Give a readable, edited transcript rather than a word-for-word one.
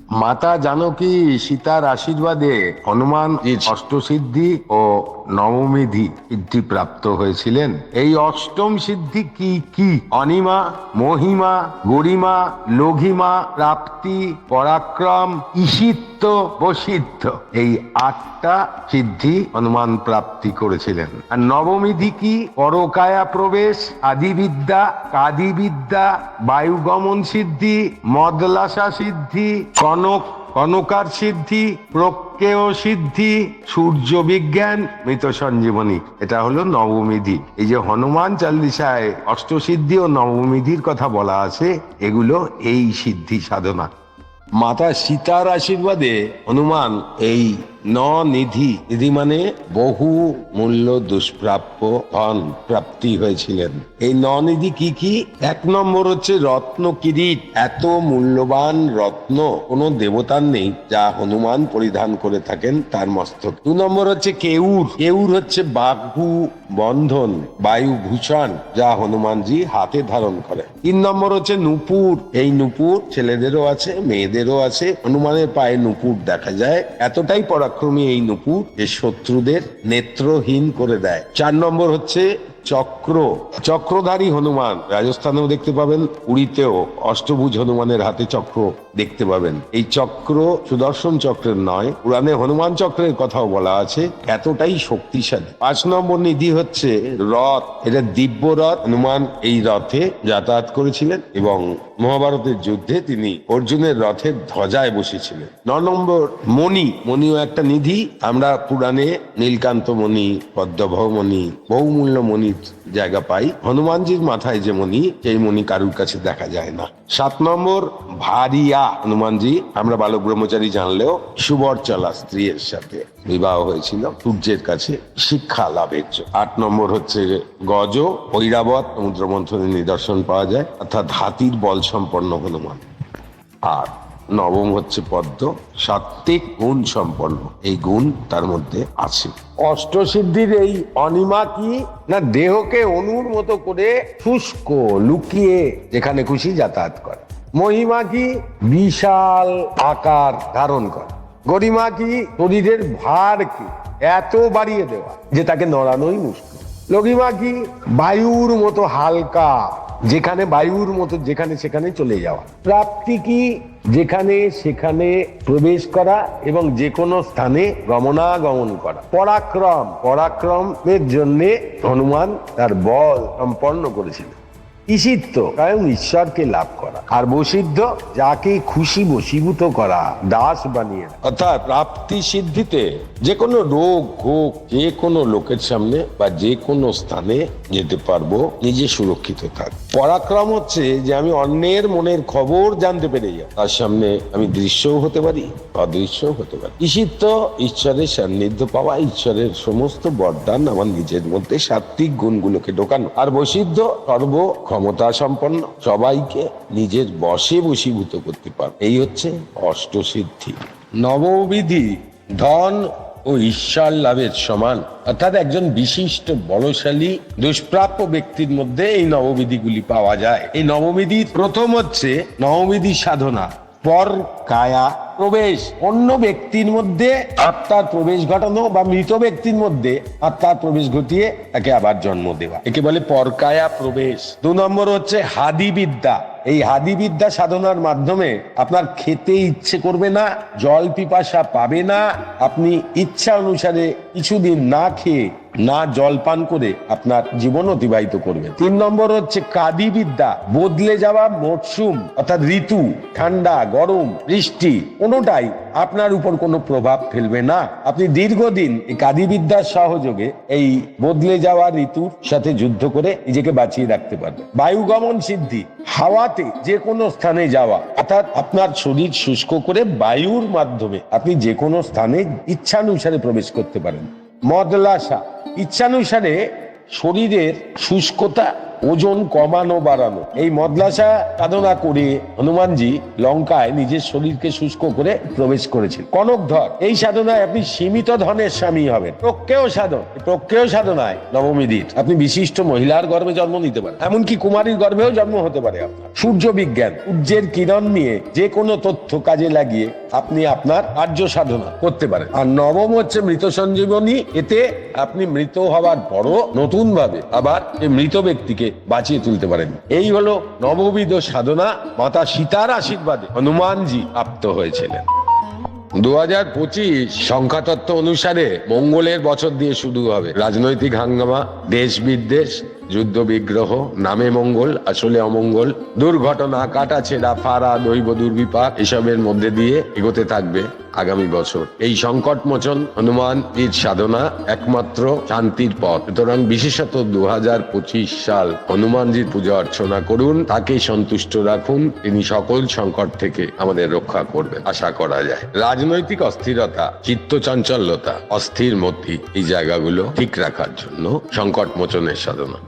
মাতা জানকী সীতার আশীর্বাদে হনুমান অষ্টসিদ্ধি ও নবমিধি সিদ্ধি প্রাপ্ত হয়েছিলেন। এই অষ্টম সিদ্ধি কি কি? অনিমা, মহিমা, গরিমা, লঘিমা, প্রাপ্তি, পরাক্রম, ঈশিত্ব, বসিদ্ধ, এই 8টা সিদ্ধি হনুমান প্রাপ্তি করেছিলেন। আর নবমিধি কি? পরকায়া প্রবেশ, আদিবিদ্যা, কাদিবিদ্যা, বায়ুগমন সিদ্ধি, মদলাসা সিদ্ধি, কনকার সিদ্ধি, প্রজ্ঞেয় সিদ্ধি, সূর্য বিজ্ঞান, মৃত সঞ্জীবনী। এটা হলো নবমিধি। এই যে হনুমান চাল্লিশায় অষ্টসিদ্ধি ও নবমিধির কথা বলা আছে, এগুলো এই সিদ্ধি সাধনা। মাতা সীতার আশীর্বাদে হনুমান এই নিধি, নিধি মানে বহু মূল্য দুষ্প্রাপ্য ধন প্রাপ্তি হয়েছিলেন। এই নিধি কি কি? 1 নম্বর হচ্ছে রত্ন কিরীট। এত মূল্যবান রত্ন কোন দেবতার নেই যা হনুমান পরিধান করে থাকেন তার মস্তক। 2 নম্বর হচ্ছে কেউর। কেউর হচ্ছে বাহু বন্ধন, বায়ুভূষণ, যা হনুমানজি হাতে ধারণ করে। 3 নম্বর হচ্ছে নূপুর। এই নূপুর ছেলেদেরও আছে, মেয়েদেরও আছে। হনুমানের পায়ে নূপুর দেখা যায়। এতটাই পরাক্রমী এই নূপুর যে শত্রুদের নেত্রহীন করে দেয়। 4 নম্বর হচ্ছে চক্র। চক্রধারী হনুমান রাজস্থানেও দেখতে পাবেন, পুরীতেও অষ্টভুজ হনুমানের হাতে চক্র দেখতে পাবেন। এই চক্র সুদর্শন চক্রের নয়, পুরাণে হনুমান চক্রের কথাও বলা আছে, এতটাই শক্তিশালী। 5 নম্বর নিধি হচ্ছে রথ। এটা দিব্য রথ। হনুমান এই রথে যাতায়াত করেছিলেন এবং মহাভারতের যুদ্ধে তিনি অর্জুনের রথের ধ্বজায় বসেছিলেন। 9 নম্বর মণি। মণিও একটা নিধি। আমরা পুরাণে নীলকান্ত মণি, পদ্মভব মণি, বহুমূল্য মণির জায়গা পাই। হনুমানজির মাথায় যে মণি, সেই মণি কারুর কাছে দেখা যায় না। 7 নম্বর ভারিয়া। হনুমানজি, আমরা বালক ব্রহ্মচারী জানলেও, সুবরচলা স্ত্রীর সাথে বিবাহ হয়েছিল সূর্যের কাছে শিক্ষা লাভের জন্য। 8 নম্বর হচ্ছে গজ। ঐরাবত সমুদ্র মন্থনের নিদর্শন পাওয়া যায়, অর্থাৎ হাতির বল সম্পন্ন হনুমান। আর নবম হচ্ছে পদ্ম, সাত্ত্বিক গুণ সম্পন্ন। এই গুণ তার মধ্যে আছে। অষ্টসিদ্ধির এই অনিমা কি? না, দেহকে অণুর মতো করে শুষ্ক লুকিয়ে যেখানে খুশি যাতায়াত করে। মহিমা কি? বিশাল আকার ধারণ করে। গরিমা কি? শরীরের ভার কি এত বাড়িয়ে দেওয়া যে তাকে নড়ানোই মুশকিল। লঘিমা কি? বায়ুর মতো হালকা, যেখানে বায়ুর মতো যেখানে সেখানে চলে যাওয়া। প্রাপ্তি কি? যেখানে সেখানে প্রবেশ করা এবং যে কোনো স্থানে গমনাগমন করা। পরাক্রম, পরাক্রমের জন্য হনুমান তার বল সম্পন্ন করেছিলেন। ঈশিত্ব, কারণ ঈশ্বরকে লাভ করা। আর বসিদ্ধ, যাকে খুশি বশীভূত করা, দাস বানিয়ে। অর্থাৎ প্রাপ্তি সিদ্ধিতে যে কোনো রোগ হোক, যে কোনো লোকের সামনে বা যে কোনো স্থানে যেতে পারবো, নিজে সুরক্ষিত থাক। পরাক্রম হচ্ছে যে আমি অন্যের মনের খবর জানতে পেরে যাই, তার সামনে আমি দৃশ্যও হতে পারি, অদৃশ্যও হতে পারি। ঈশিত্ব, ঈশ্বরের সান্নিধ্য পাওয়া, ঈশ্বরের সমস্ত বরদান আমার নিজের মধ্যে সাত্ত্বিক গুণগুলোকে ঢোকানো। আর বসিদ্ধ, সর্ব ক্ষমতা সম্পন্ন, সবাইকে নিজের বশে বশীভূত করতে পারে। এই হচ্ছে অষ্টসিদ্ধি। নববিধি ধন ও ঈশ্বর লাভের সমান, অর্থাৎ একজন বিশিষ্ট বলশালী দুষ্প্রাপ্য ব্যক্তির মধ্যে এই নববিধিগুলি পাওয়া যায়। এই নববিধির প্রথম হচ্ছে নববিধি সাধনা, পর কায়া প্রবেশ। অন্য ব্যক্তির মধ্যে আত্মার প্রবেশ ঘটানো বা মৃত ব্যক্তির মধ্যে আত্মার প্রবেশ ঘটিয়ে তাকে আবার জন্ম দেওয়া, একে বলে পরকায়া প্রবেশ। 2 নম্বর হচ্ছে হাদি বিদ্যা। এই হাদি বিদ্যা সাধনার মাধ্যমে আপনার খেতে ইচ্ছে করবে না, জল পিপাসা পাবে না, আপনি ইচ্ছা অনুসারে কিছুদিন না খেয়ে না জল পান করে আপনার জীবন অতিবাহিত করবেন। 3 নম্বর হচ্ছে কাদি বিদ্যা। বদলে যাওয়া মরশুম অর্থাৎ ঋতু, ঠান্ডা গরম বৃষ্টি, কোনোটাই আপনার উপর কোনো প্রভাব ফেলবে না। আপনি দীর্ঘদিন এই কাদি বিদ্যার সহযোগে এই বদলে যাওয়া ঋতুর সাথে যুদ্ধ করে নিজেকে বাঁচিয়ে রাখতে পারবেন। বায়ুগমন সিদ্ধি, হাওয়াতে যে কোনো স্থানে যাওয়া, অর্থাৎ আপনার শরীর শুষ্ক করে বায়ুর মাধ্যমে আপনি যে কোনো স্থানে ইচ্ছানুসারে প্রবেশ করতে পারেন। মদলাসা, ইচ্ছানুসারে শরীরের শুষ্কতা ওজন কমানো বাড়ানো। এই মদলাসা সাধনা করে হনুমানজি লঙ্কায় নিজের শরীরকে শুষ্ক করে প্রবেশ করেছিল। কনকধর, এই সাধনায় আপনি সীমিত ধনের স্বামী হবেন। প্রক্রিয় সাধনায় নবমীদির আপনি বিশিষ্ট মহিলার গর্ভে জন্ম নিতে পারেন, এমনকি কুমারীর গর্ভেও জন্ম হতে পারে আপনার। সূর্য বিজ্ঞান, সূর্যের কিরণ নিয়ে যে কোনো তথ্য কাজে লাগিয়ে আপনি আপনার কার্য সাধনা করতে পারেন। আর নবম হচ্ছে মৃত সঞ্জীবনী, এতে আপনি মৃত হওয়ার পরও নতুন ভাবে আবার এই মৃত ব্যক্তিকে বাঁচিয়ে তুলতে পারেন। এই হলো নববিধ সাধনা মাতা সীতার আশীর্বাদে হনুমানজি প্রাপ্ত হয়েছিলেন। 2025 সংখ্যাতত্ত্ব অনুসারে মঙ্গলের বছর দিয়ে শুরু হবে। রাজনৈতিক হাঙ্গামা, দেশ বিদ্বেষ, যুদ্ধ বিগ্রহ, নামে মঙ্গল আসলে অমঙ্গল, দুর্ঘটনা, কাটাছেড়া, ফাড়া, দৈব দুর্বিপাক, এসবের মধ্যে দিয়ে এগোতে থাকবে আগামী বছর। এই সংকট মোচন হনুমান এর সাধনা একমাত্র শান্তির পথ। সুতরাং বিশেষত 2025 সাল হনুমানজির পূজা অর্চনা করুন, তাকে সন্তুষ্ট রাখুন, তিনি সকল সংকট থেকে আমাদের রক্ষা করবেন আশা করা যায়। রাজনৈতিক অস্থিরতা, চিত্ত চাঞ্চল্যতা, অস্থির মতি, এই জায়গাগুলো ঠিক রাখার জন্য সংকট মোচনের সাধনা।